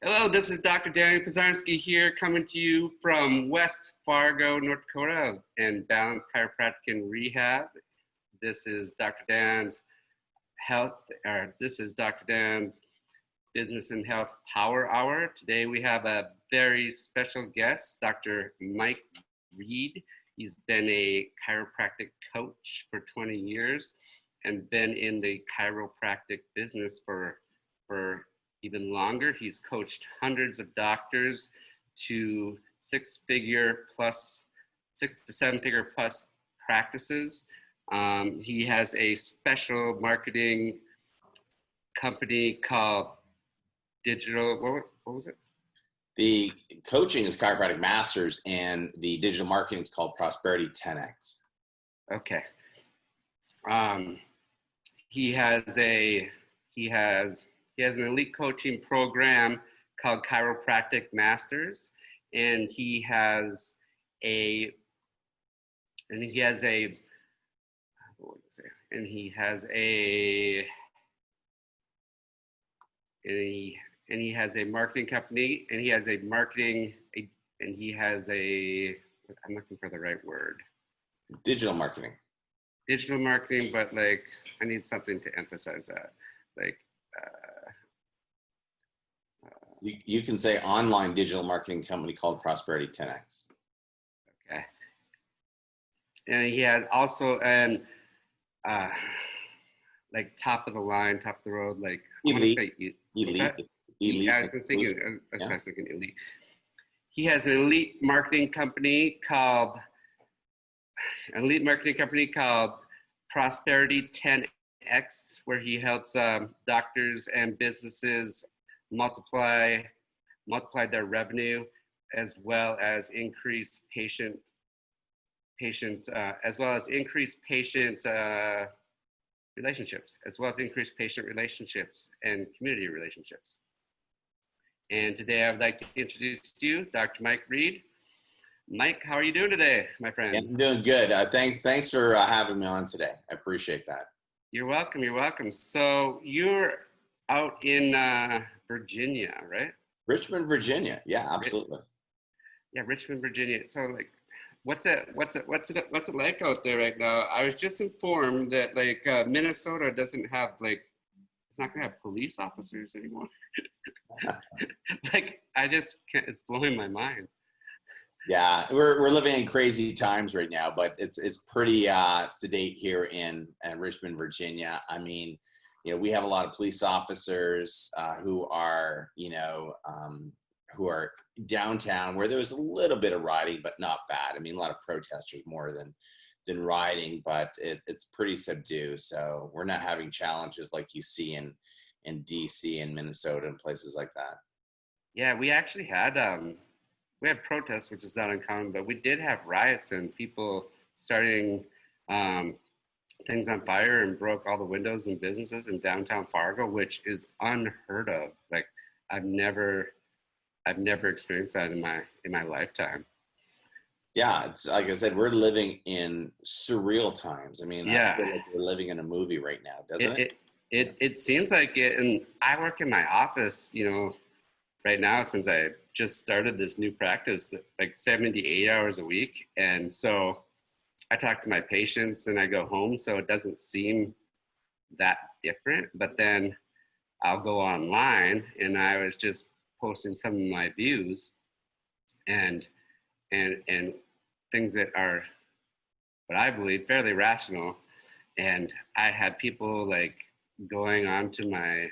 Hello, this is Dr. Daniel Pozarnsky here, coming to you from West Fargo, North Dakota, and Balance Chiropractic and Rehab. This is Dr. Dan's Business and Health Power Hour. Today we have a very special guest, Dr. Reid. He's been a chiropractic coach for 20 years and been in the chiropractic business for even longer. He's coached hundreds of doctors to six to seven figure plus practices. He has a special marketing company called what was it? The coaching is Chiropractic Masters, and the digital marketing is called Prosperity 10X. Okay. He has an elite coaching program called Chiropractic Masters, and he has a marketing company, and I'm looking for the right word. Digital marketing, but like I need something to emphasize that. Like you can say online digital marketing company called Prosperity 10X. Okay. And he has also like top of the road, like elite. I was thinking elite. He has an elite marketing company called Prosperity 10X, where he helps doctors and businesses multiply their revenue, as well as increase patient relationships, and community relationships. And today I would like to introduce to you Dr. Mike Reid. Mike, how are you doing today, my friend? Yeah, I'm doing good. Thanks for having me on today. I appreciate that. You're welcome. So you're out in Virginia, right? Richmond, Virginia. Yeah, absolutely. Yeah, Richmond, Virginia. So like, what's it like out there right now? I was just informed that like Minnesota doesn't have it's not gonna have police officers anymore. Like I just can't. It's blowing my mind. Yeah, we're living in crazy times right now, but it's pretty sedate here in Richmond, Virginia. I mean, we have a lot of police officers who are downtown, where there was a little bit of rioting, but not bad. I mean, a lot of protesters more than rioting, but it's pretty subdued. So we're not having challenges like you see in DC and Minnesota and places like that. Yeah, we actually had protests, which is not uncommon, but we did have riots and people starting things on fire and broke all the windows and businesses in downtown Fargo, which is unheard of. Like I've never experienced that in my lifetime. Yeah, it's like I said, we're living in surreal times. I mean, yeah. I feel like we're living in a movie right now, doesn't it? It seems like it, and I work in my office, right now since I just started this new practice, like 78 hours a week, and so I talk to my patients and I go home, so it doesn't seem that different. But then I'll go online, and I was just posting some of my views and things that are what I believe fairly rational. And I had people like going onto my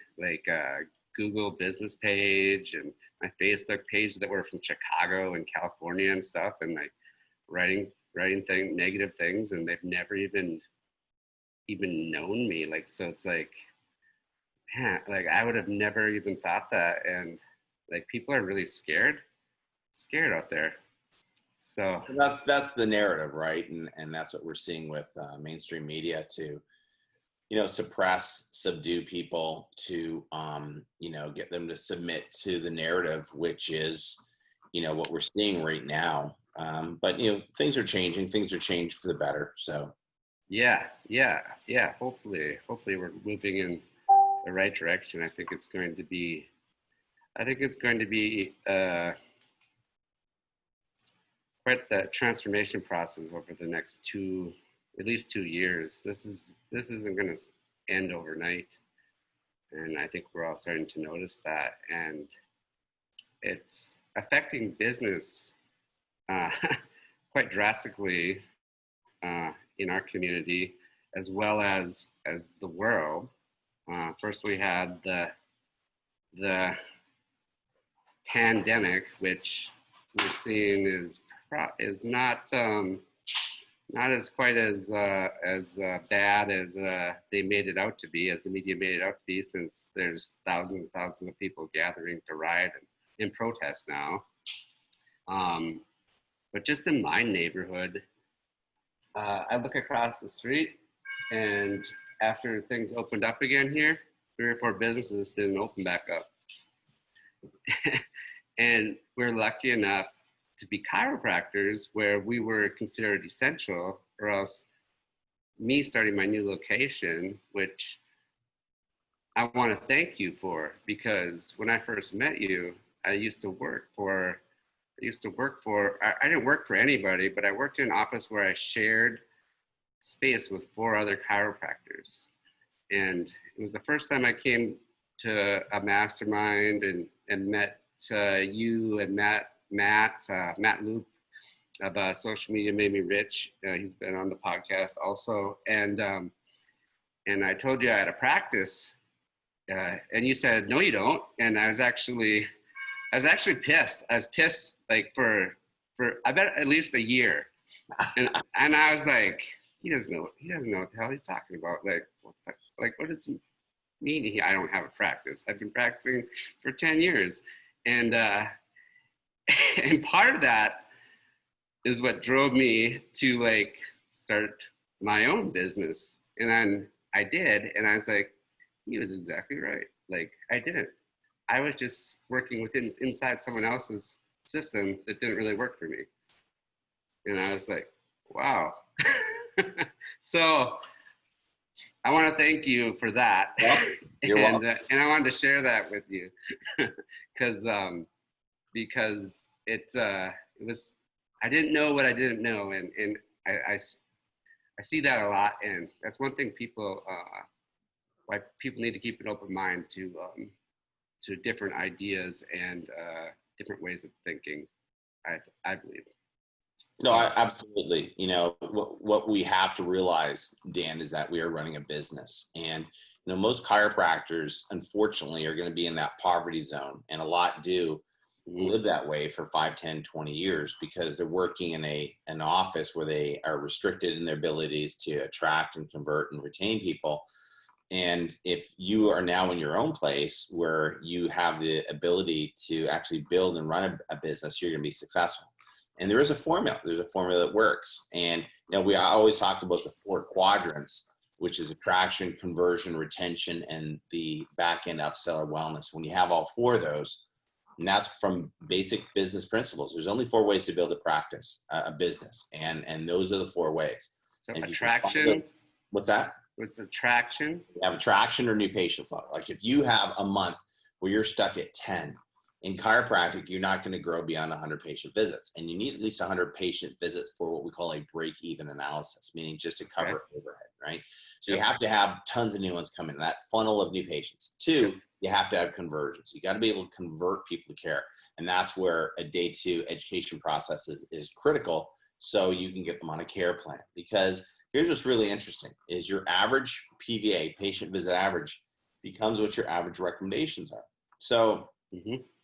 Google business page and my Facebook page that were from Chicago and California and stuff, and like writing negative things, and they've never even known me. Like, so it's like, man, like I would have never even thought that. And like people are really scared out there. So that's the narrative, right? And that's what we're seeing with mainstream media to, suppress, subdue people, to get them to submit to the narrative, which is, what we're seeing right now. But things are changing. Things are changed for the better. So. Yeah. Hopefully we're moving in the right direction. I think it's going to be I think it's going to be quite the transformation process over the next at least 2 years. This isn't going to end overnight, and I think we're all starting to notice that, and it's affecting business uh, quite drastically in our community as well as the world. First, we had the pandemic, which we're seeing is not as quite as bad as they made it out to be, as the media made it out to be, since there's thousands and thousands of people gathering to riot and in protest now. But just in my neighborhood, I look across the street, and after things opened up again here, 3 or 4 businesses didn't open back up. And we're lucky enough to be chiropractors where we were considered essential, or else me starting my new location, which I want to thank you for, because when I first met you, I used to work for, I didn't work for anybody, but I worked in an office where I shared space with 4 other chiropractors. And it was the first time I came to a mastermind and met you and Matt Loop of Social Media Made Me Rich. He's been on the podcast also. And I told you I had a practice, and you said, no, you don't. And I was actually pissed. I was pissed like for I bet at least a year. And I was like, he doesn't know what the hell he's talking about. Like what does it mean? I don't have a practice. I've been practicing for 10 years. And and part of that is what drove me to like start my own business. And then I did, and I was like, he was exactly right. Like I was just working inside someone else's system that didn't really work for me. And I was like, wow. So I want to thank you for that. Well, you're welcome. And I wanted to share that with you because it was, I didn't know what I didn't know. And I see that a lot. And that's one thing why people need to keep an open mind to different ideas and different ways of thinking, I believe. No, absolutely. You know, what we have to realize, Dan, is that we are running a business. And, you know, most chiropractors, unfortunately, are going to be in that poverty zone. And a lot do live that way for 5, 10, 20 years because they're working in an office where they are restricted in their abilities to attract and convert and retain people. And if you are now in your own place where you have the ability to actually build and run a business, you're going to be successful. And there is a formula. There's a formula that works. And, you know, we always talk about the 4 quadrants, which is attraction, conversion, retention, and the back end upsell or wellness. When you have all 4 of those, and that's from basic business principles. There's only 4 ways to build a practice, a business. And those are the 4 ways. So attraction. What's that? What's attraction? You have attraction or new patient flow. Like if you have a month where you're stuck at 10, in chiropractic, you're not going to grow beyond 100 patient visits. And you need at least 100 patient visits for what we call a break-even analysis, meaning just to cover overhead, right? So you have to have tons of new ones come in, that funnel of new patients. 2, you have to have conversions. You got to be able to convert people to care. And that's where a day 2 education process is critical so you can get them on a care plan. Because here's what's really interesting is your average PVA, patient visit average, becomes what your average recommendations are. So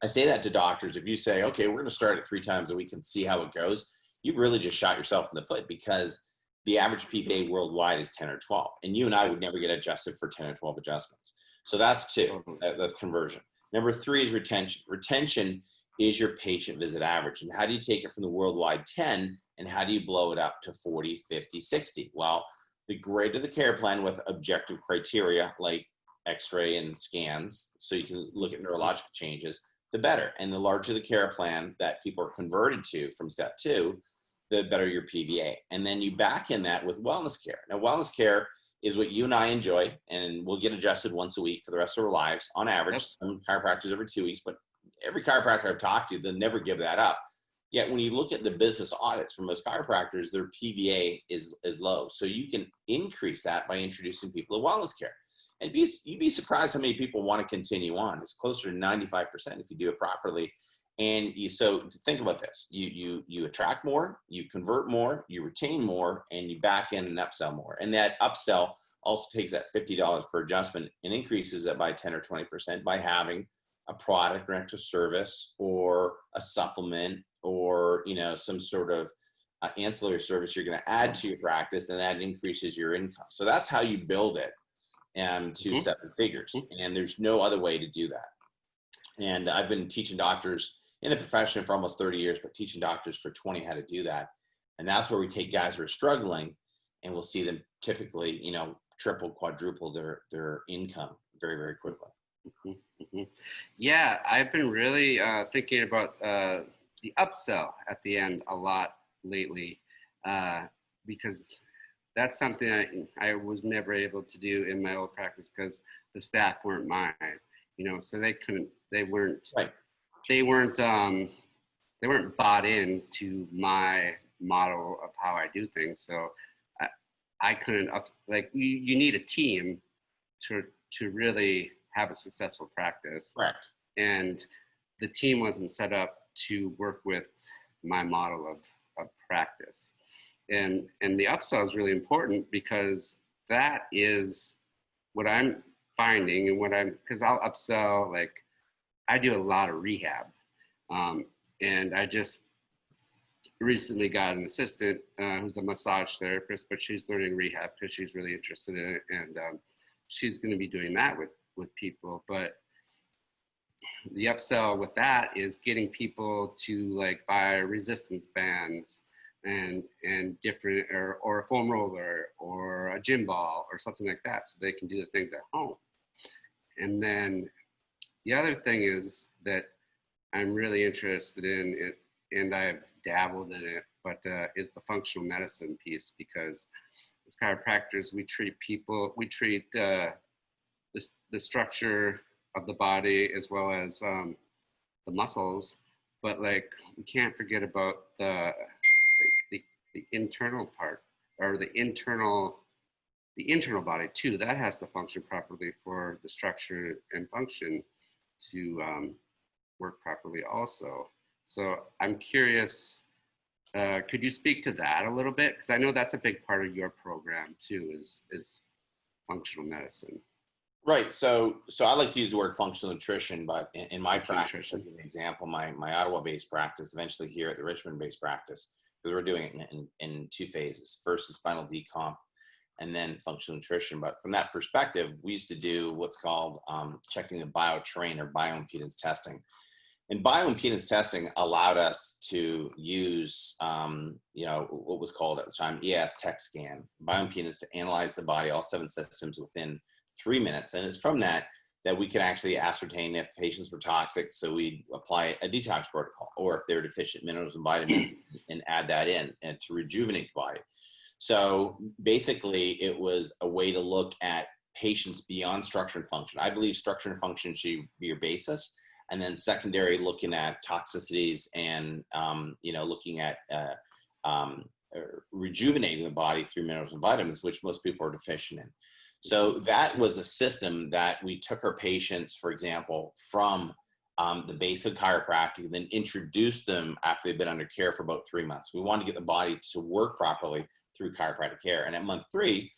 I say that to doctors. If you say, okay, we're going to start it 3 times a week and see how it goes, you've really just shot yourself in the foot because the average PVA worldwide is 10 or 12. And you and I would never get adjusted for 10 or 12 adjustments. So that's 2, that's conversion. Number 3 is retention. Retention is your patient visit average. And how do you take it from the worldwide 10 and how do you blow it up to 40, 50, 60? Well, the greater the care plan with objective criteria like X-ray and scans, so you can look at neurological changes, the better. And the larger the care plan that people are converted to from step 2, the better your PVA. And then you back in that with wellness care. Now, wellness care is what you and I enjoy, and we'll get adjusted once a week for the rest of our lives on average. Some chiropractors every 2 weeks, but every chiropractor I've talked to, they'll never give that up. Yet when you look at the business audits for most chiropractors, their PVA is low. So you can increase that by introducing people to wellness care. And you'd be surprised how many people want to continue on. It's closer to 95% if you do it properly. And so think about this: you attract more, you convert more, you retain more, and you back in and upsell more. And that upsell also takes that $50 per adjustment and increases it by 10 or 20% by having a product or extra service or a supplement or some sort of ancillary service you're going to add to your practice, and that increases your income. So that's how you build it to seven figures, and there's no other way to do that. And I've been teaching doctors in the profession for almost 30 years, but teaching doctors for 20 how to do that. And that's where we take guys who are struggling, and we'll see them typically, triple, quadruple their income very, very quickly. Yeah, I've been really thinking about the upsell at the end a lot lately, because that's something I was never able to do in my old practice because the staff weren't mine, so they weren't right. They weren't bought into my model of how I do things. So I couldn't you need a team to really have a successful practice. Right. And the team wasn't set up to work with my model of practice. And the upsell is really important because that is what I'm finding and because I'll upsell, I do a lot of rehab. And I just recently got an assistant who's a massage therapist, but she's learning rehab because she's really interested in it. And she's going to be doing that with people. But the upsell with that is getting people to buy resistance bands and different, or a foam roller or a gym ball or something like that, so they can do the things at home. And then the other thing is that I'm really interested in it, and I've dabbled in it, but is the functional medicine piece, because as chiropractors, we treat the structure of the body as well as the muscles, but we can't forget about the internal part, or the internal body too. That has to function properly for the structure and function to work properly also. So I'm curious, could you speak to that a little bit? Because I know that's a big part of your program too, is functional medicine. Right. So I like to use the word functional nutrition, but in my practice, as an example, my Ottawa-based practice, eventually here at the Richmond-based practice, because we're doing it in two phases. First is spinal decomp, and then functional nutrition. But from that perspective, we used to do what's called checking the bioterrain or bioimpedance testing. And bioimpedance testing allowed us to use, what was called at the time EAS tech scan, bioimpedance, to analyze the body, all 7 systems within 3 minutes. And it's from that we can actually ascertain if patients were toxic. So we apply a detox protocol, or if they're deficient minerals and vitamins, and add that in and to rejuvenate the body. So basically it was a way to look at patients beyond structure and function. I believe structure and function should be your basis. And then secondary, looking at toxicities and, looking at rejuvenating the body through minerals and vitamins, which most people are deficient in. So that was a system that we took our patients, for example, from the basic chiropractic, and then introduced them after they've been under care for about 3 months. We wanted to get the body to work properly through chiropractic care. And at month 3,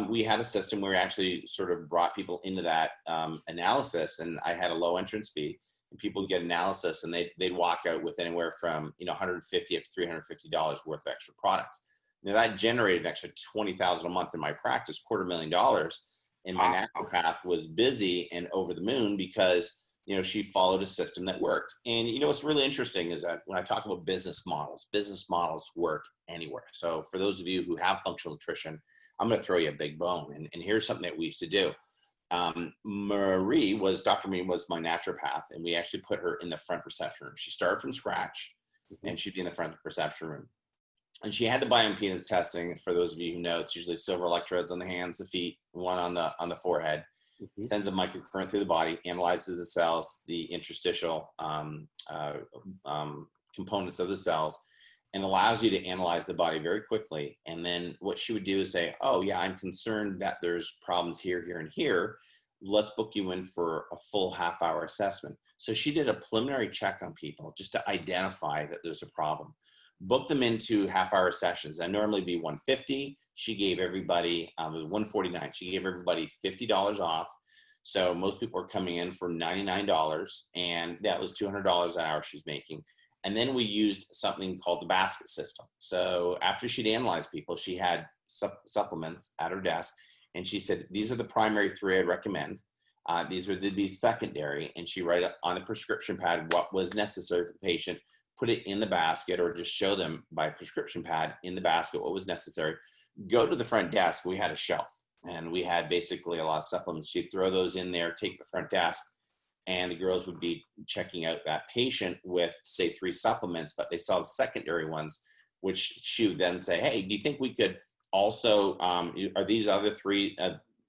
we had a system where we actually sort of brought people into that analysis, and I had a low entrance fee, and people would get analysis, and they'd walk out with anywhere from $150 up to $350 worth of extra products. Now that generated an extra $20,000 a month in my practice, $250,000, and my naturopath was busy and over the moon because she followed a system that worked. And what's really interesting is that when I talk about business models work anywhere. So for those of you who have functional nutrition, I'm going to throw you a big bone. And here's something that we used to do. Dr. Marie was my naturopath, and we actually put her in the front reception room. She started from scratch, and she'd be in the front reception room. And she had the bioimpedance testing. For those of you who know, it's usually silver electrodes on the hands, the feet, one on the forehead. sends a microcurrent through the body, analyzes the cells, the interstitial components of the cells, and allows you to analyze the body very quickly. And then what she would do is say, oh yeah, I'm concerned that there's problems here, here, and here. Let's book you in for a full half-hour assessment. So she did a preliminary check on people just to identify that there's a problem. Book them into half-hour sessions. That normally be $150. She gave everybody, it was $149. She gave everybody $50 off. So most people are coming in for $99, and that was $200 an hour she's making. And then we used something called the basket system. So after she'd analyzed people, she had supplements at her desk, and she said, these are the primary three I'd recommend. These would be secondary, and she write up on the prescription pad what was necessary for the patient, put it in the basket, or just show them by prescription pad in the basket what was necessary. Go to the front desk. We had a shelf, and we had basically a lot of supplements. She'd throw those in there, take the front desk, and the girls would be checking out that patient with, say, 3 supplements, but they saw the secondary ones, which she would then say, hey, do you think we could also, are these other 3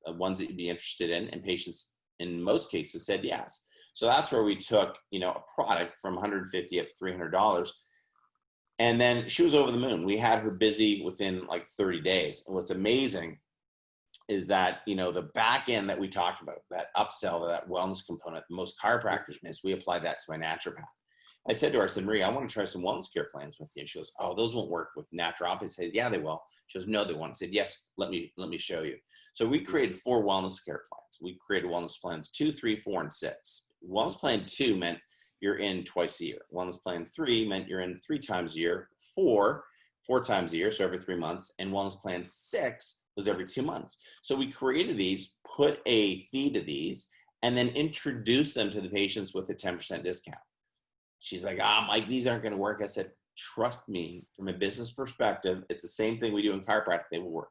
ones that you'd be interested in? And patients, in most cases, said yes. So that's where we took, a product from $150 up to $300. And then she was over the moon. We had her busy within like 30 days. And what's amazing is that, the back end that we talked about, that upsell, that wellness component, most chiropractors miss, we applied that to my naturopath. I said to her, I said, Maria, I want to try some wellness care plans with you. And she goes, oh, those won't work with naturopathy. I said, yeah, they will. She goes, no, they won't. I said, yes, let me show you. So we created 4 wellness care plans. We created wellness plans 2, 3, 4, and 6. Wellness plan 2 meant you're in twice a year. Wellness plan 3 meant you're in 3 times a year. 4 times a year, so every 3 months. And wellness plan 6 was every 2 months. So we created these, put a fee to these, and then introduced them to the patients with a 10% discount. She's like, Mike, these aren't going to work. I said, trust me, from a business perspective, it's the same thing we do in chiropractic. They will work.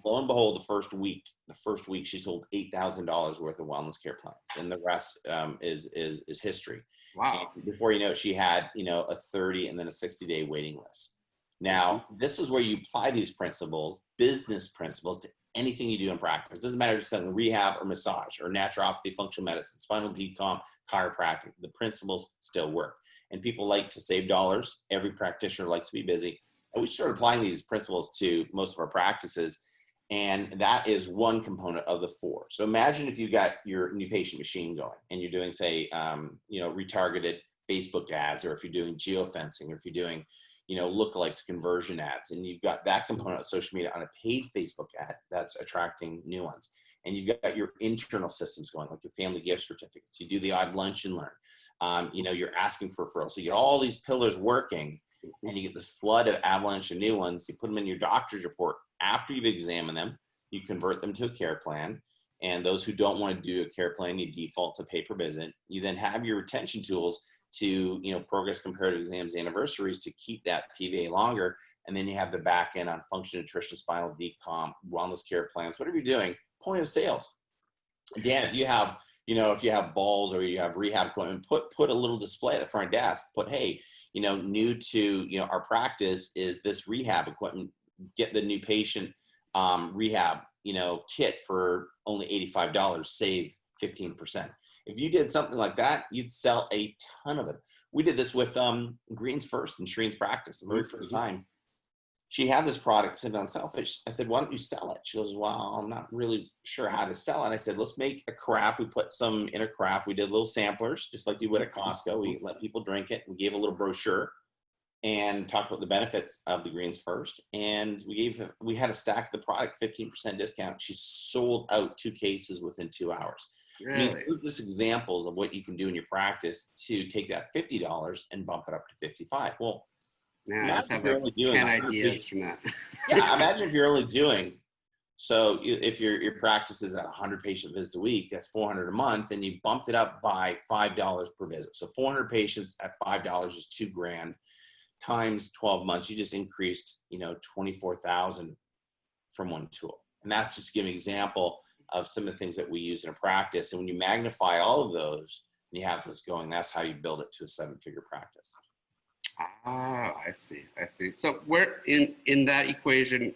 Lo and behold, the first week, she sold $8,000 worth of wellness care plans, and the rest is history. Wow! And before you know it, she had a 30 and then a 60-day waiting list. Now, this is where you apply these principles, business principles, to anything you do in practice. It doesn't matter if you're selling rehab or massage or naturopathy, functional medicine, spinal decomp, chiropractic. The principles still work. And people like to save dollars. Every practitioner likes to be busy. And we started applying these principles to most of our practices. And that is one component of the 4. So imagine if you got your new patient machine going and you're doing, say, retargeted Facebook ads, or if you're doing geofencing, or if you're doing lookalikes, conversion ads, and you've got that component of social media on a paid Facebook ad that's attracting new ones. And you've got your internal systems going, like your family gift certificates. You do the odd lunch and learn. You're asking for referrals. So you get all these pillars working, and you get this flood of avalanche of new ones. You put them in your doctor's report after you've examined them. You convert them to a care plan. And those who don't want to do a care plan, you default to pay per visit. You then have your retention tools to, progress, comparative exams, anniversaries, to keep that PVA longer. And then you have the back end on function, nutrition, spinal decomp, wellness care plans, whatever you're doing, point of sales. Dan, if you have balls or you have rehab equipment, put a little display at the front desk, put, hey, new to, our practice is this rehab equipment, get the new patient rehab, kit for only $85, save 15%. If you did something like that, you'd sell a ton of it. We did this with Greens First in Shireen's practice. The very first time she had this product sitting on selfish, I said, why don't you sell it? She goes, well, I'm not really sure how to sell it. I said, let's make a carafe. We put some in a carafe. We did little samplers, just like you would at Costco. We let people drink it. We gave a little brochure and talked about the benefits of the Greens First. And we had a stack of the product, 15% discount. She sold out 2 cases within 2 hours. Really? I mean, those are just examples of what you can do in your practice to take that $50 and bump it up to $55. Well, I just have like 10 ideas from that. Yeah, imagine if you're only doing, so if your practice is at 100 patient visits a week, that's 400 a month, and you bumped it up by $5 per visit. So 400 patients at $5 is $2,000 times 12 months. You just increased, 24,000 from one tool. And that's just giving an example of some of the things that we use in a practice. And when you magnify all of those and you have this going, that's how you build it to a 7-figure practice. Ah, I see. So where in that equation,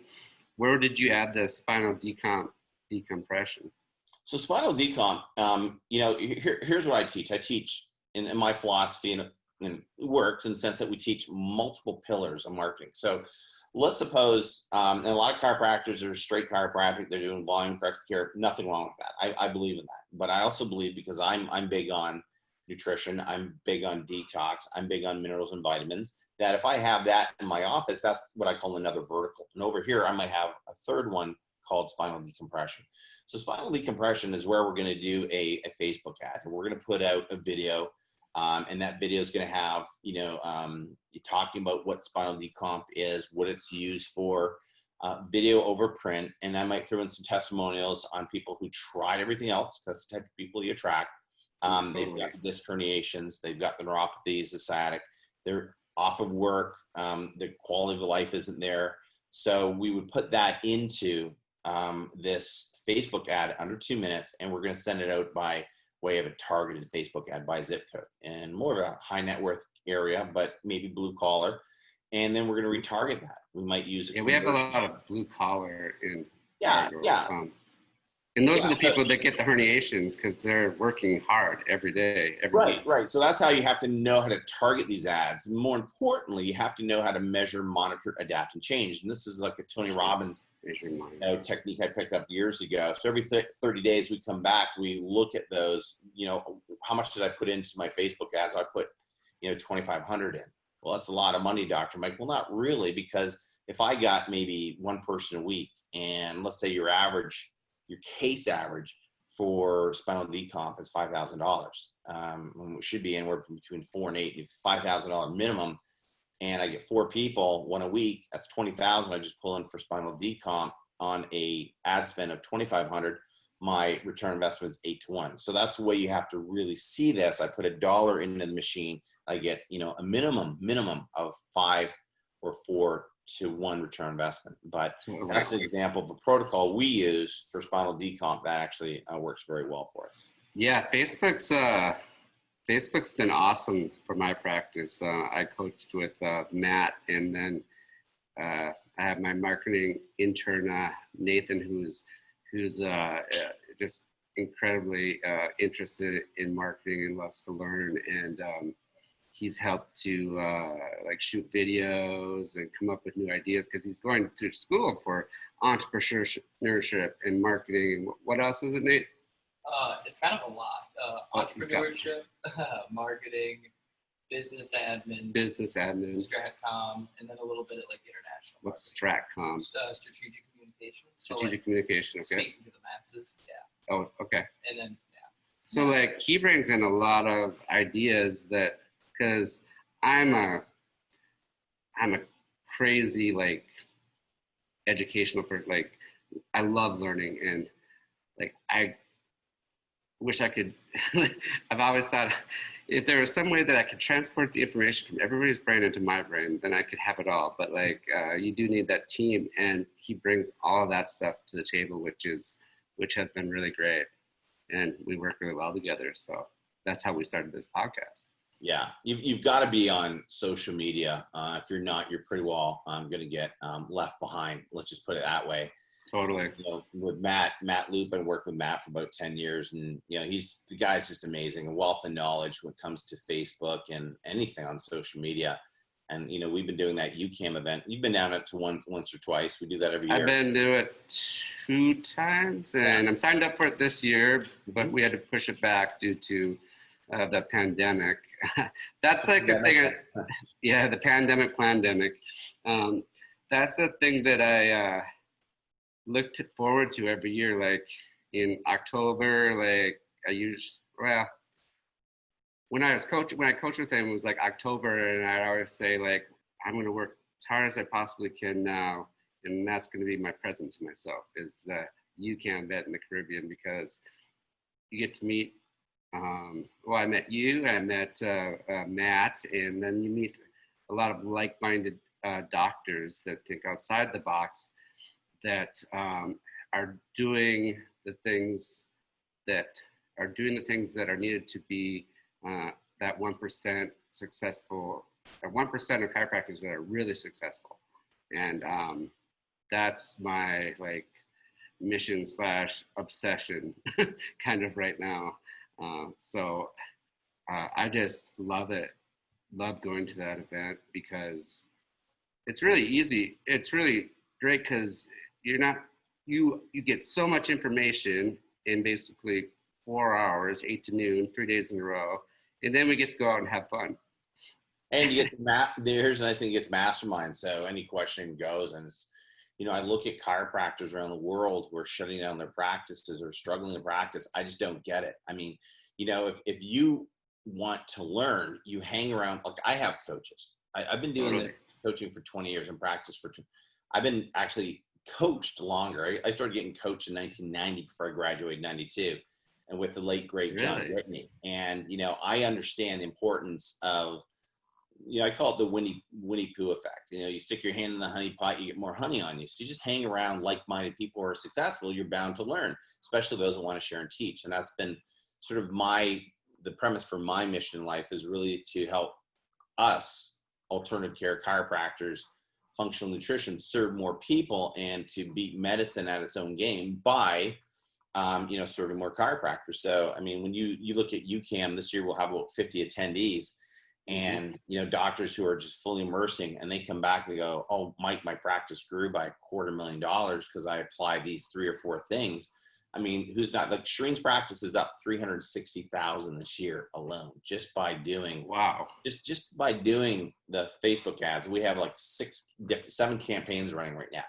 where did you add the spinal decompression? So spinal decomp, here's what I teach. I teach in my philosophy, and it works in the sense that we teach multiple pillars of marketing. So let's suppose, and a lot of chiropractors are straight chiropractic, they're doing volume corrective care, nothing wrong with that. I believe in that. But I also believe, because I'm big on nutrition, I'm big on detox, I'm big on minerals and vitamins, that if I have that in my office, that's what I call another vertical. And over here, I might have a third one called spinal decompression. So spinal decompression is where we're going to do a Facebook ad, and we're going to put out a video, and that video is going to have, talking about what spinal decomp is, what it's used for, video over print, and I might throw in some testimonials on people who tried everything else. That's the type of people you attract. They've got disc herniations, they've got the neuropathy, the sciatic, they're off of work, the quality of life isn't there. So we would put that into this Facebook ad under 2 minutes, and we're going to send it out by way of a targeted Facebook ad by zip code, and more of a high net worth area, but maybe blue collar. And then we're going to retarget that. We might use it. Yeah, we have a lot of blue collar in Fargo. And those are the people that get the herniations because they're working hard every day. Right. So that's how you have to know how to target these ads. And more importantly, you have to know how to measure, monitor, adapt, and change. And this is like a Tony Robbins technique I picked up years ago. So every 30 days we come back, we look at those, how much did I put into my Facebook ads? I put, 2,500 in. Well, that's a lot of money, Dr. Mike. Well, not really, because if I got maybe one person a week, and let's say your case average for spinal decomp is $5,000. When we should be anywhere between $4,000 and $5,000 minimum. And I get 4 people, one a week, that's 20,000. I just pull in for spinal decomp on a ad spend of 2,500. My return investment is 8 to 1. So that's the way you have to really see this. I put $1 into the machine. I get, a minimum of 5 or 4 to 1 return investment. But that's an example of a protocol we use for spinal decomp that actually works very well for us. Yeah, Facebook's been awesome for my practice. I coached with Matt, and then I have my marketing intern Nathan, who's just incredibly interested in marketing and loves to learn, and he's helped to shoot videos and come up with new ideas because he's going through school for entrepreneurship and marketing. What else is it, Nate? It's kind of a lot. Entrepreneurship, marketing, business admin, Stratcom, and then a little bit of international. What's Stratcom? Strategic communication. Strategic communication. Okay. Speaking to the masses. Yeah. Oh, okay. And then So he brings in a lot of ideas that, because I'm a crazy educational person. I love learning, and I wish I could. I've always thought if there was some way that I could transport the information from everybody's brain into my brain, then I could have it all. But you do need that team, and he brings all of that stuff to the table, which has been really great, and we work really well together. So that's how we started this podcast. Yeah, you've got to be on social media. If you're not, you're pretty well going to get left behind. Let's just put it that way. Totally. With Matt Loop, I worked with Matt for about 10 years, and the guy's just amazing, a wealth of knowledge when it comes to Facebook and anything on social media. And we've been doing that UCAM event. You've been down it to once or twice. We do that every year. I've been to it 2 times, and I'm signed up for it this year, but we had to push it back due to the pandemic. That's the thing. The pandemic. That's the thing that I looked forward to every year. In October, when I coached with him, it was October, and I always say I'm going to work as hard as I possibly can now, and that's going to be my present to myself is the UCAM vet in the Caribbean, because you get to meet. I met you, I met Matt, and then you meet a lot of like-minded doctors that think outside the box, that are doing the things that are needed to be that 1% successful, or 1% of chiropractors that are really successful. And that's my mission / obsession kind of right now. So I just love it. Love going to that event because it's really easy. It's really great because you get so much information in basically 4 hours, 8 to noon, 3 days in a row, and then we get to go out and have fun. And you get here's the nice thing, you get to mastermind. So any question goes, and it's, I look at chiropractors around the world who are shutting down their practices or struggling to practice. I just don't get it. I mean, if you want to learn, you hang around. Like, I have coaches. I've been doing the coaching for 20 years and practice I've been actually coached longer. I started getting coached in 1990 before I graduated in 92, and with the late great John Whitney. And I understand the importance of, I call it the Winnie Pooh effect. You stick your hand in the honey pot, you get more honey on you. So you just hang around like-minded people who are successful, you're bound to learn, especially those who want to share and teach. And that's been sort of the premise for my mission in life, is really to help us, alternative care chiropractors, functional nutrition, serve more people and to beat medicine at its own game by, serving more chiropractors. So, I mean, when you look at UCAM this year, we'll have about 50 attendees. And, doctors who are just fully immersing, and they come back and they go, "Oh, Mike, my practice grew by $250,000 because I applied these 3 or 4 things." I mean, who's not? Like, Shereen's practice is up 360,000 this year alone, just by doing, just by doing the Facebook ads. We have like 7 campaigns running right now.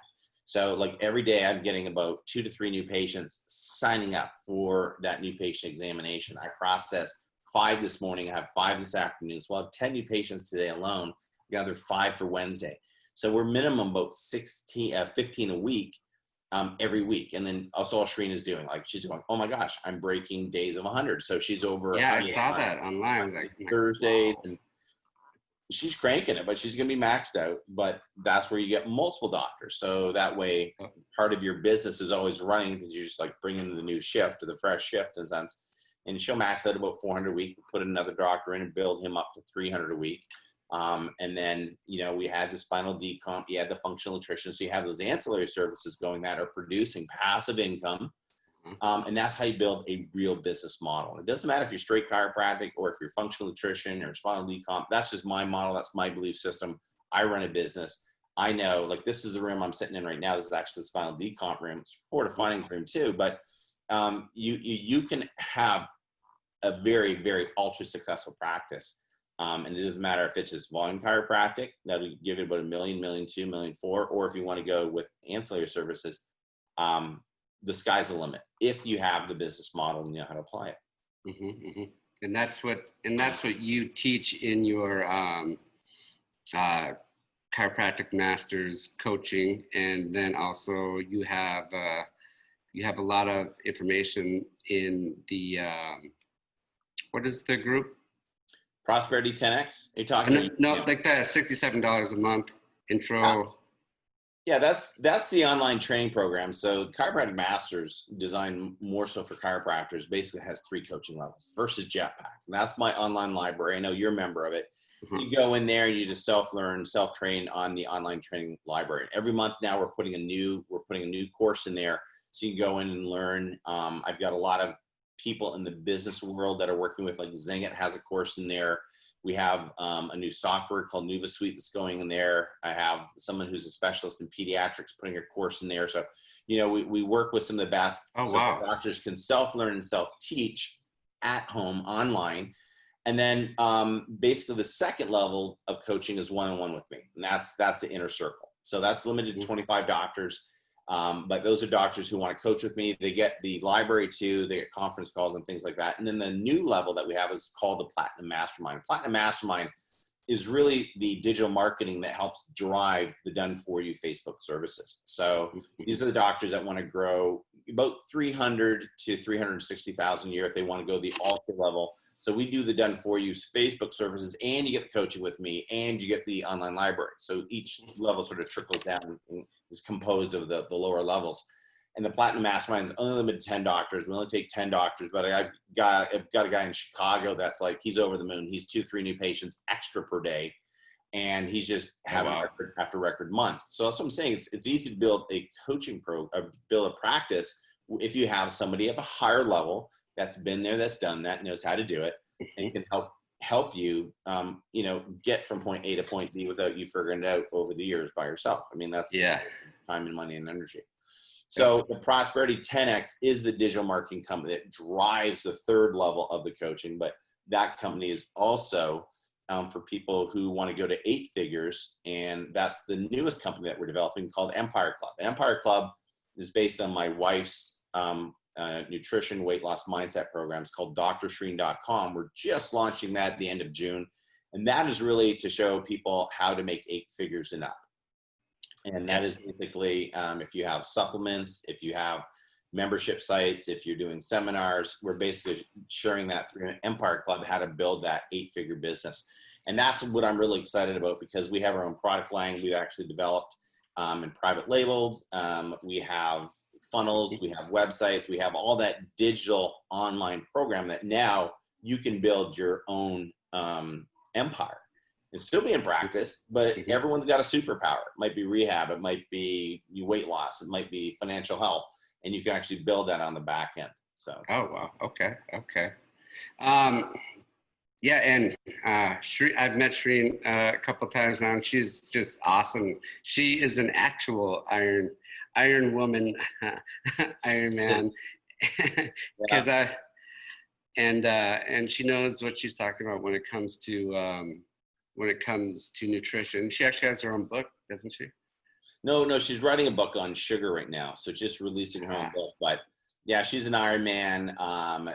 So like every day I'm getting about 2 to 3 new patients signing up for that new patient examination. I processed 5 this morning. I have 5 this afternoon. So I'll have 10 new patients today alone. We got another 5 for Wednesday. So we're minimum about 15 a week, every week. And then also all Shereen is doing, like, she's going, "Oh my gosh, I'm breaking days of 100." So she's over. Yeah, I saw that online. Like Thursdays, and she's cranking it, but she's going to be maxed out. But that's where you get multiple doctors. So that way, part of your business is always running, because you're just like bringing the new shift, or the fresh shift in a sense. And she'll max out about 400 a week, put another doctor in and build him up to 300 a week. And then, we had the spinal decomp, you had the functional nutrition. So you have those ancillary services going that are producing passive income. And that's how you build a real business model. It doesn't matter if you're straight chiropractic or if you're functional nutrition or spinal decomp. That's just my model. That's my belief system. I run a business. I know, like, this is the room I'm sitting in right now. This is actually the spinal decomp room. It's a finding room too, but you can have a very, very ultra successful practice. And it doesn't matter if it's just volume chiropractic, that'll give you about $1 million, $1.2 million, $1.4 million, or if you want to go with ancillary services, the sky's the limit if you have the business model and you know how to apply it. And that's what you teach in your chiropractic masters coaching. And then also you have a lot of information in the what is the group? Prosperity 10X. Are you talking? No, like the $67 a month intro. Yeah, that's the online training program. So Chiropractic Masters, designed more so for chiropractors, basically has 3 coaching levels. First is Jetpack, and that's my online library. I know you're a member of it. You go in there and you just self-learn, self-train on the online training library. Every month now we're putting a new course in there, so you can go in and learn. I've got a lot of people in the business world that are working with, like Zingit has a course in there. We have a new software called NuvaSuite that's going in there. I have someone who's a specialist in pediatrics putting a course in there. So, we work with some of the best. Doctors can self-learn and self-teach at home online. And then basically the second level of coaching is one-on-one with me. And that's the inner circle. So that's limited to 25 doctors. But those are doctors who want to coach with me. They get the library too. They get conference calls and things like that. And then the new level that we have is called the Platinum Mastermind. Platinum Mastermind is really the digital marketing that helps drive the done-for-you Facebook services. So these are the doctors that want to grow about 300 to 360,000 a year if they want to go the ultra level. So we do the done-for-you Facebook services, and you get the coaching with me, and you get the online library. So each level sort of trickles down and is composed of the lower levels. And the Platinum Mastermind is only limited to 10 doctors. We only take 10 doctors, but I've got a guy in Chicago that's like, he's over the moon. He's 2-3 new patients extra per day. and he's just having record after record month. So that's what I'm saying. It's easy to build a coaching build a practice if you have somebody at a higher level that's been there, that's done that, knows how to do it, and can help you, get from point A to point B without you figuring it out over the years by yourself. I mean, that's time and money and energy. So the Prosperity 10X is the digital marketing company that drives the third level of the coaching, but that company is also for people who want to go to 8 figures, and that's the newest company that we're developing called Empire Club. Empire Club is based on my wife's nutrition weight loss mindset program. It's called dr.drew.com. We're just launching that at the end of June, and that is really to show people how to make 8 figures and up. And that is basically if you have supplements, if you have membership sites, if you're doing seminars, we're basically sharing that through an Empire Club, how to build that 8-figure business. And that's what I'm really excited about, because we have our own product line we've actually developed and private labeled. We have funnels, we have websites, we have all that digital online program that now you can build your own empire. It's still being practiced, but everyone's got a superpower. It might be rehab, it might be weight loss, it might be financial health, and you can actually build that on the back end. So. Oh, wow. Okay. Yeah, and I've met Shereen a couple of times now, and she's just awesome. She is an actual Iron woman, Iron man, because and she knows what she's talking about when it comes to nutrition. She actually has her own book, doesn't she? No, she's writing a book on sugar right now, so just releasing her own book. But yeah, she's an Iron man.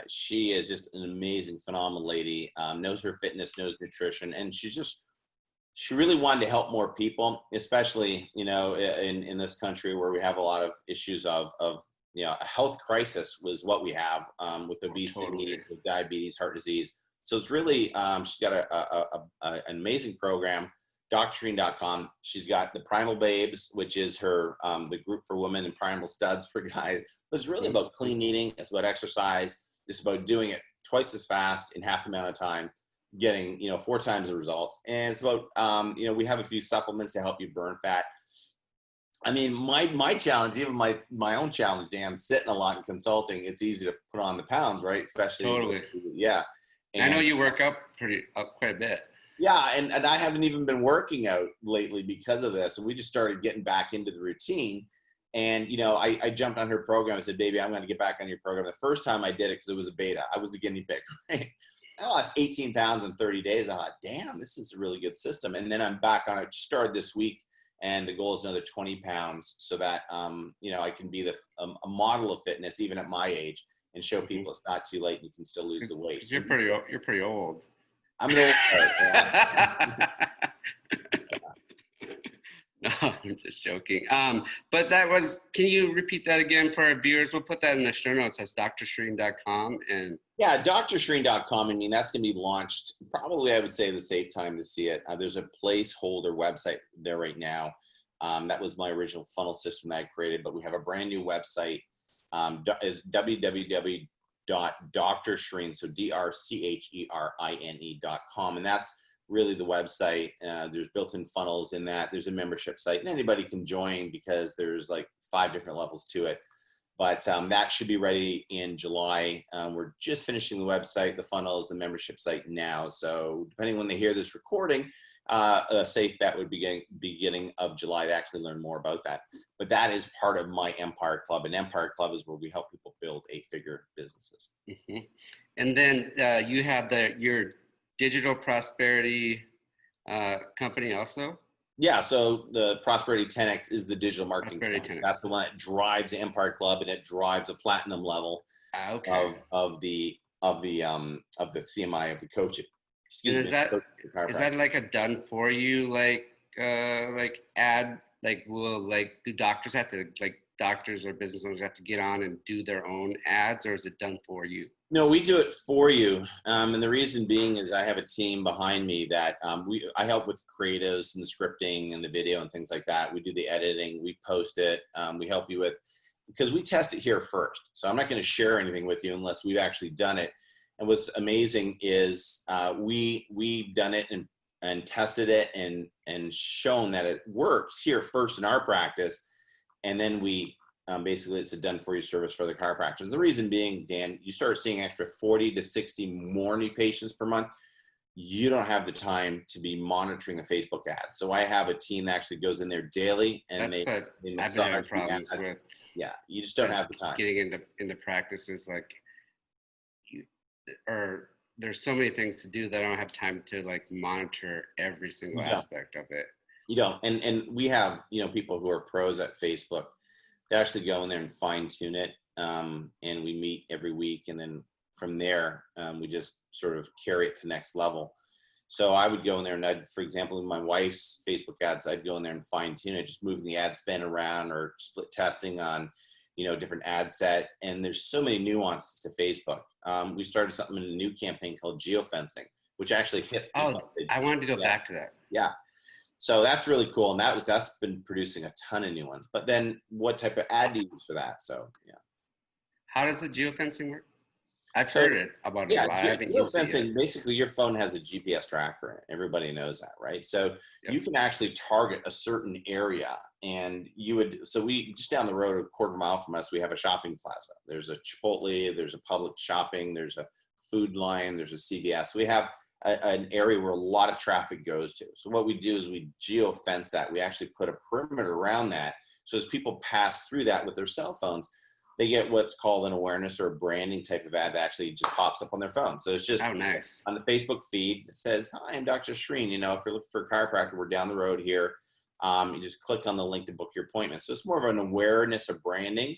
She is just an amazing, phenomenal lady. Knows her fitness, knows nutrition, and she really wanted to help more people, especially in this country where we have a lot of issues of a health crisis was what we have with obesity, with diabetes, heart disease. So it's really she's got an amazing program. dr.drew.com. She's got the Primal Babes, which is her the group for women, and Primal Studs for guys. But it's really about clean eating. It's about exercise. It's about doing it twice as fast in half the amount of time, getting 4 times the results. And it's about we have a few supplements to help you burn fat. I mean, my challenge, even my own challenge, Dan, sitting a lot in consulting, it's easy to put on the pounds, right? Especially yeah. And I know you work up quite a bit. Yeah, and I haven't even been working out lately because of this. And we just started getting back into the routine. And, I jumped on her program. I said, baby, I'm going to get back on your program. The first time I did it, because it was a beta, I was a guinea pig, right? I lost 18 pounds in 30 days. I thought, damn, this is a really good system. And then I'm back on it. Started this week, and the goal is another 20 pounds so that, I can be a model of fitness even at my age, and show people it's not too late and you can still lose the weight. You're pretty old. I'm an old guy. Yeah. No, I'm just joking. But can you repeat that again for our viewers? We'll put that in the show notes as dr.drew.com. And yeah, dr.drew.com. I mean, that's going to be launched probably, I would say, the safe time to see it. There's a placeholder website there right now. That was my original funnel system that I created, but we have a brand new website. Is www.dr.drew, so DRCHERINE.com, and that's really the website. There's built-in funnels in that. There's a membership site, and anybody can join because there's like 5 different levels to it. But that should be ready in July. We're just finishing the website, the funnels, the membership site now. So depending when they hear this recording, a safe bet would be beginning of July to actually learn more about that. But that is part of my Empire Club. And Empire Club is where we help people build 8-figure businesses. Mm-hmm. And then you have your digital prosperity company also? Yeah, so the Prosperity 10X is the digital marketing company. That's the one that drives the Empire Club, and it drives a platinum level of the CMI of the coaching. Is that like a done for you ad? Do doctors have to doctors or business owners have to get on and do their own ads, or is it done for you? No, we do it for you. And the reason being is I have a team behind me that I help with creatives and the scripting and the video and things like that. We do the editing, we post it, we help you with, because we test it here first. So I'm not going to share anything with you unless we've actually done it. And what's amazing is we've done it in and tested it and shown that it works here first in our practice. And then we basically, it's a done for you service for the chiropractors. The reason being, Dan, you start seeing extra 40 to 60 more new patients per month. You don't have the time to be monitoring the Facebook ads. So I have a team that actually goes in there daily and they massage the ads. With. Yeah, you just don't have the time. Getting into practices like, there's so many things to do that I don't have time to like monitor every single aspect of it. You don't. And we have, people who are pros at Facebook. They actually go in there and fine tune it. And we meet every week. And then from there, we just sort of carry it to the next level. So I would go in there and for example, in my wife's Facebook ads, I'd go in there and fine tune it, just moving the ad spend around or split testing on, different ad set. And there's so many nuances to Facebook. We started something in a new campaign called geofencing, which actually hits people. Oh, I wanted to go back to that. Yeah. So that's really cool. And that's been producing a ton of new ones. But then what type of ad do you use for that? So, yeah. How does the geofencing work? I've heard it about it. Yeah, geofencing, basically your phone has a GPS tracker in it. Everybody knows that, right? So you can actually target a certain area and we just down the road, a quarter mile from us, we have a shopping plaza. There's a Chipotle, there's a Publix shopping, there's a Food Line, there's a CVS. We have an area where a lot of traffic goes to. So what we do is we geofence that. We actually put a perimeter around that. So as people pass through that with their cell phones, they get what's called an awareness or a branding type of ad that actually just pops up on their phone. So it's just nice. On the Facebook feed, it says, "Hi, I'm Dr. Shreen. If you're looking for a chiropractor, we're down the road here." You just click on the link to book your appointment. So it's more of an awareness of branding.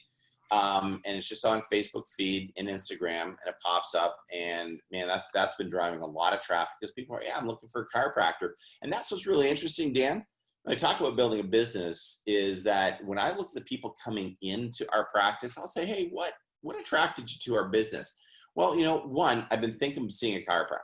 And it's just on Facebook feed and Instagram, and it pops up. And man, that's been driving a lot of traffic because people are, I'm looking for a chiropractor. And that's what's really interesting, Dan. When I talk about building a business is that when I look at the people coming into our practice, I'll say, hey, what attracted you to our business? Well, one, I've been thinking of seeing a chiropractor.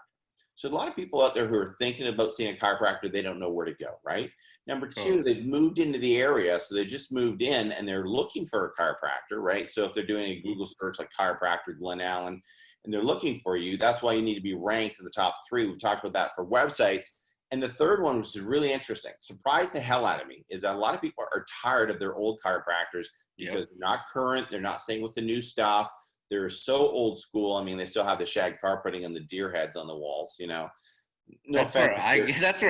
So a lot of people out there who are thinking about seeing a chiropractor, they don't know where to go, right? Number two, they've moved into the area. So they just moved in and they're looking for a chiropractor, right? So if they're doing a Google search like chiropractor Glen Allen and they're looking for you, that's why you need to be ranked in the top 3. We've talked about that for websites. And the third one, which is really interesting, surprised the hell out of me, is that a lot of people are tired of their old chiropractors because they're not current. They're not staying with the new stuff. They're so old school. I mean, they still have the shag carpeting and the deer heads on the walls, No that's where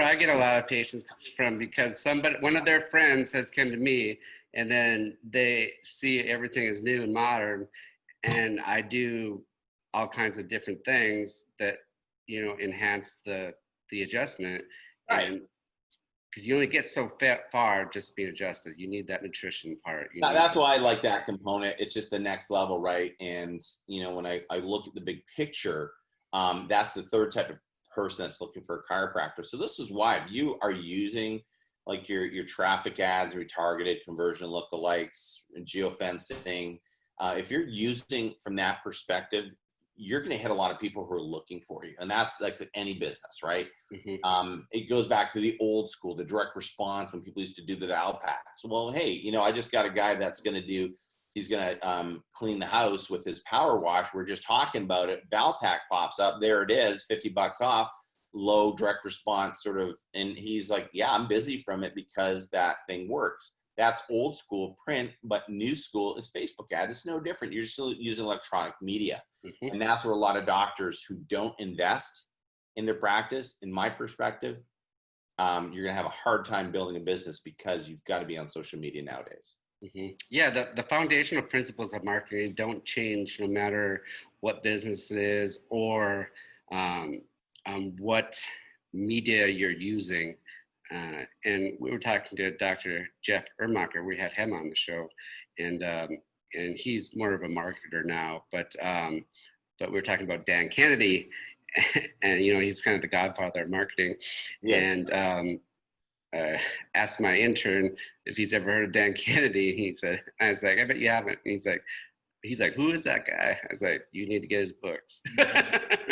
I get a lot of patients from, because one of their friends has come to me and then they see everything is new and modern, and I do all kinds of different things that, enhance the adjustment. Right. And because you only get so far just being adjusted. You need that nutrition part. That's why I like that component. It's just the next level, right? And, when I look at the big picture, that's the third type of person that's looking for a chiropractor. So this is why if you are using like your traffic ads, retargeted conversion lookalikes, geofencing, if you're using from that perspective, you're going to hit a lot of people who are looking for you. And that's like any business, right? Mm-hmm. It goes back to the old school, the direct response when people used to do the Valpaks. Well, hey, I just got a guy that's going to he's going to clean the house with his power wash. We're just talking about it. Valpak pops up. There it is, $50 off, low direct response sort of. And he's like, yeah, I'm busy from it because that thing works. That's old school print, but new school is Facebook ads. It's no different. You're still using electronic media. Mm-hmm. And that's where a lot of doctors who don't invest in their practice, in my perspective, you're going to have a hard time building a business because you've got to be on social media nowadays. Mm-hmm. Yeah, the foundational principles of marketing don't change no matter what business it is or what media you're using. And we were talking to Dr. Jeff Ermacher. We had him on the show, and he's more of a marketer now. But we were talking about Dan Kennedy, and he's kind of the godfather of marketing. Yes. And asked my intern if he's ever heard of Dan Kennedy. I was like, I bet you haven't. And he's like, he's like, who is that guy? I was like, you need to get his books.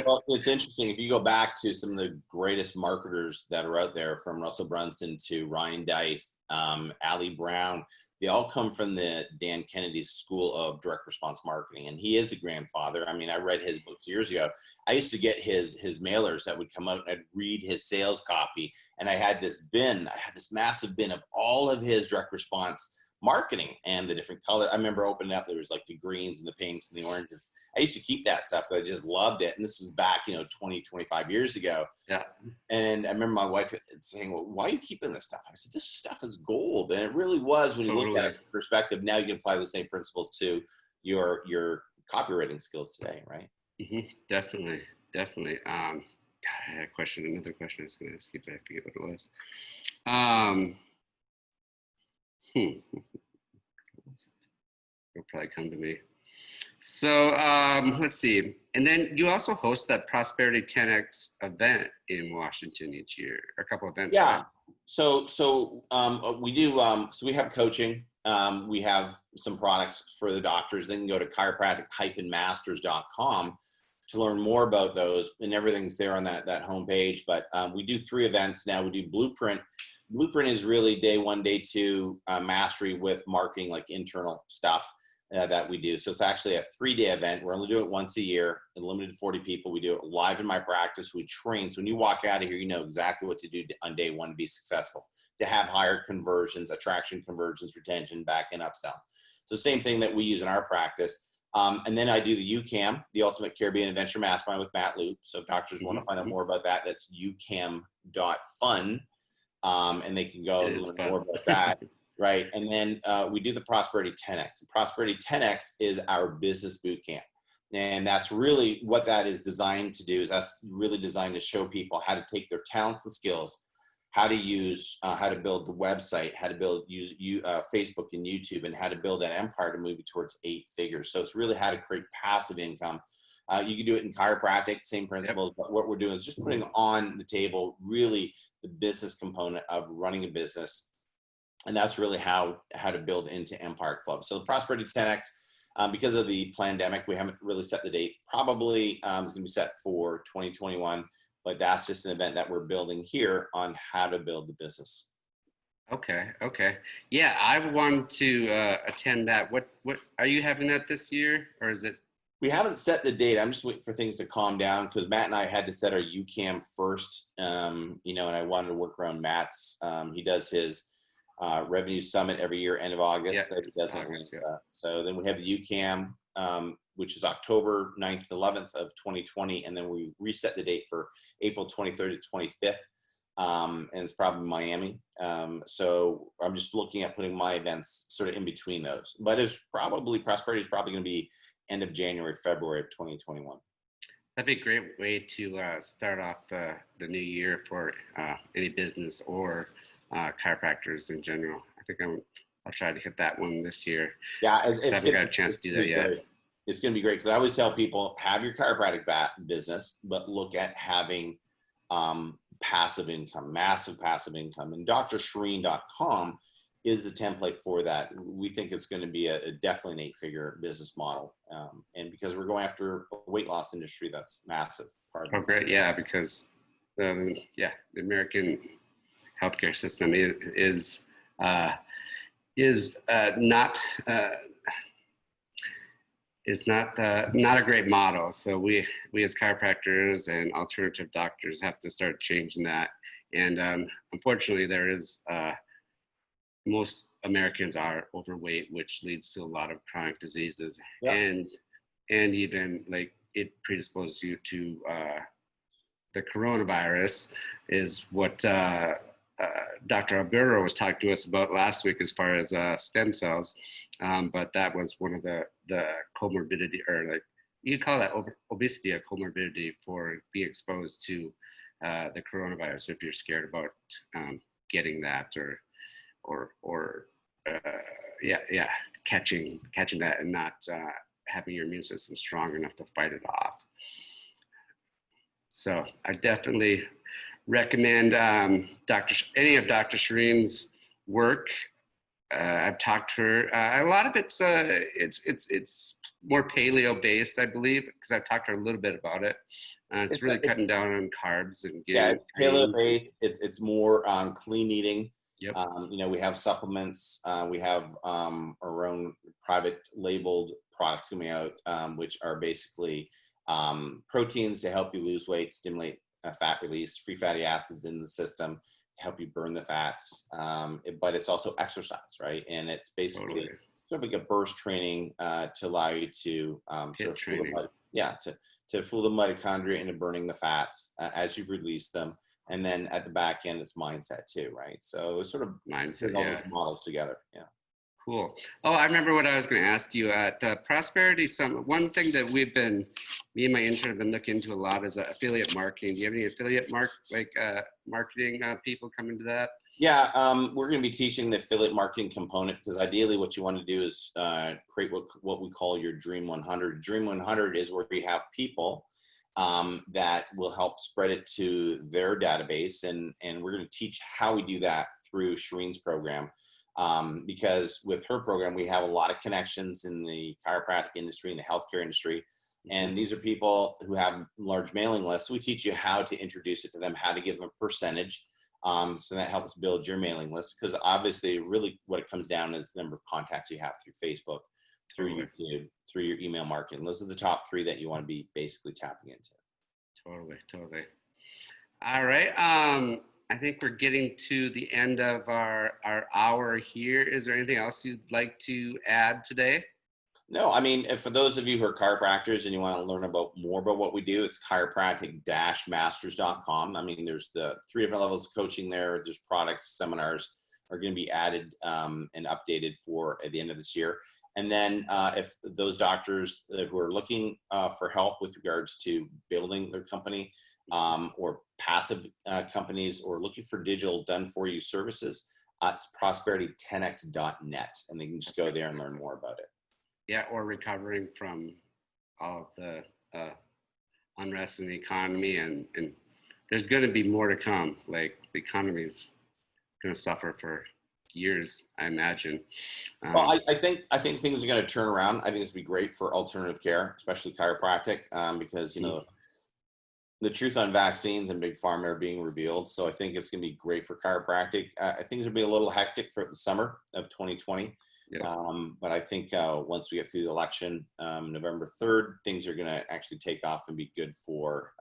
Well, it's interesting. If you go back to some of the greatest marketers that are out there, from Russell Brunson to Ryan Dice, Ali Brown, they all come from the Dan Kennedy's School of Direct Response Marketing. And he is the grandfather. I mean, I read his books years ago. I used to get his mailers that would come out, and I'd read his sales copy. And I had this massive bin of all of his direct response marketing and the different color. I remember opening up, there was like the greens and the pinks and the oranges. I used to keep that stuff because I just loved it. And this was back, 20, 25 years ago. Yeah. And I remember my wife saying, well, why are you keeping this stuff? I said, this stuff is gold. And it really was, when you look at it from perspective. Now you can apply the same principles to your copywriting skills today, right? Mm-hmm. Definitely. I had another question I was going to ask you, but I forget what it was. It'll probably come to me. So let's see. And then you also host that Prosperity 10X event in Washington each year, a couple of events. Yeah. Right? So we do, so we have coaching. We have some products for the doctors. They can go to chiropractic-masters.com to learn more about those, and everything's there on that homepage. But we do 3 events now. We do Blueprint. Blueprint is really day 1, day 2 mastery with marketing, like internal stuff that we do. So it's actually a 3-day event. We're only doing it once a year, limited to 40 people. We do it live in my practice. We train. So when you walk out of here, you know exactly what to do on day 1 to be successful, to have higher conversions, attraction, conversions, retention, back and upsell. So same thing that we use in our practice. And then I do the UCAM, the Ultimate Caribbean Adventure Mastermind with Matt Loop. So if doctors want to find out more about that, that's ucam.fun. And they can go and learn more about that. Right. And then we do the Prosperity 10X. The Prosperity 10X is our business boot camp. And that's really what that is designed to do, is that's really designed to show people how to take their talents and skills, how to use, how to build the website, how to use Facebook and YouTube, and how to build an empire to move you towards 8 figures. So it's really how to create passive income. You can do it in chiropractic, same principles, but what we're doing is just putting on the table really the business component of running a business. And that's really how to build into Empire Club. So the Prosperity 10X, because of the pandemic, we haven't really set the date. Probably it's going to be set for 2021, but that's just an event that we're building here on how to build the business. Okay. Yeah, I want to attend that. What are you having that this year, or is it? We haven't set the date. I'm just waiting for things to calm down, because Matt and I had to set our UCAM first, and I wanted to work around Matt's. He does his revenue summit every year, end of August. Yeah, that he does August, so then we have the UCAM, which is October 9th, 11th of 2020. And then we reset the date for April 23rd to 25th. And it's probably Miami. So I'm just looking at putting my events sort of in between those, but Prosperity is probably going to be end of January, February of 2021. That'd be a great way to start off the new year for any business or chiropractors in general. I think I'll try to hit that one this year. Yeah, I haven't got a chance to do that yet. It's going to be great, because I always tell people, have your chiropractic business, but look at having passive income, massive passive income. And dr.shireen.com is the template for that. We think it's going to be definitely an 8-figure business model. And because we're going after a weight loss industry, that's massive. Oh, great. Yeah, because the American healthcare system is not a great model. So we as chiropractors and alternative doctors have to start changing that. And unfortunately, there is most Americans are overweight, which leads to a lot of chronic diseases, and even like it predisposes you to the coronavirus, is what Dr. Alberto was talking to us about last week as far as stem cells. But that was one of the comorbidity, or like you call that obesity a comorbidity for being exposed to the coronavirus. If you're scared about getting that or catching that and not having your immune system strong enough to fight it off. So I definitely recommend any of Dr. Shireen's work. I've talked to her. A lot of it's more paleo based, I believe, because I've talked to her a little bit about it. It's really cutting down on carbs and getting it's paleo based. It's more on clean eating. Yep. You know, we have supplements. We have our own private labeled products coming out, which are basically proteins to help you lose weight, stimulate fat release, free fatty acids in the system to help you burn the fats. But it's also exercise, right? And it's basically sort of like a burst training to allow you to sort of fool to fool the mitochondria into burning the fats as you've released them. And then at the back end, it's mindset too, right? So it's sort of mindset, all those models together. Yeah. Cool. Oh, I remember what I was going to ask you at Prosperity Summit. One thing that me and my intern have been looking into a lot is affiliate marketing. Do you have any affiliate marketing people coming to that? Yeah, we're going to be teaching the affiliate marketing component because ideally what you want to do is create what we call your Dream 100. Dream 100 is where you have people that will help spread it to their database. And we're going to teach how we do that through Shireen's program. Because with her program, we have a lot of connections in the chiropractic industry and the healthcare industry. And these are people who have large mailing lists. We teach you how to introduce it to them, how to give them a percentage. So that helps build your mailing list. Because obviously, really what it comes down is the number of contacts you have through Facebook, through YouTube, through your email marketing. Those are the top 3 that you want to be basically tapping into. Totally. All right. I think we're getting to the end of our hour here. Is there anything else you'd like to add today? No, I mean, for those of you who are chiropractors and you want to learn more about what we do, it's chiropractic-masters.com. I mean, there's the 3 different levels of coaching there. There's products, seminars are going to be added and updated for at the end of this year. And then if those doctors who are looking for help with regards to building their company or passive companies or looking for digital done-for-you services, it's prosperity10x.net, and they can just go there and learn more about it. Yeah, or recovering from all of the unrest in the economy, and there's going to be more to come. Like the economy is going to suffer for years, I imagine. Well, I think things are going to turn around. I think it's going to be great for alternative care, especially chiropractic, because you know the truth on vaccines and big pharma are being revealed. So I think it's going to be great for chiropractic. I think it's going to be a little hectic for the summer of 2020. Yeah. But I think once we get through the election, November 3rd, things are going to actually take off and be good for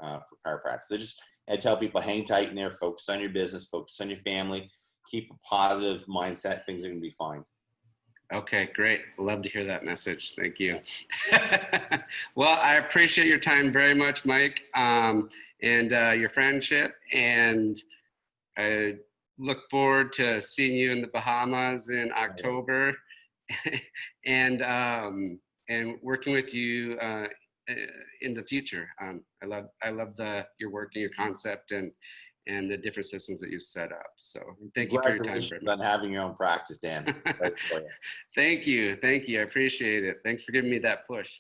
chiropractic. I tell people, hang tight in there, focus on your business, focus on your family, keep a positive mindset. Things are going to be fine. Okay, great. Love to hear that message. Thank you. Well, I appreciate your time very much, Mike, and your friendship. And I look forward to seeing you in the Bahamas in October, and working with you in the future. I love your work and your concept and the different systems that you set up. So thank you for your time. Congratulations on having your own practice, Dan. Thank you. I appreciate it. Thanks for giving me that push.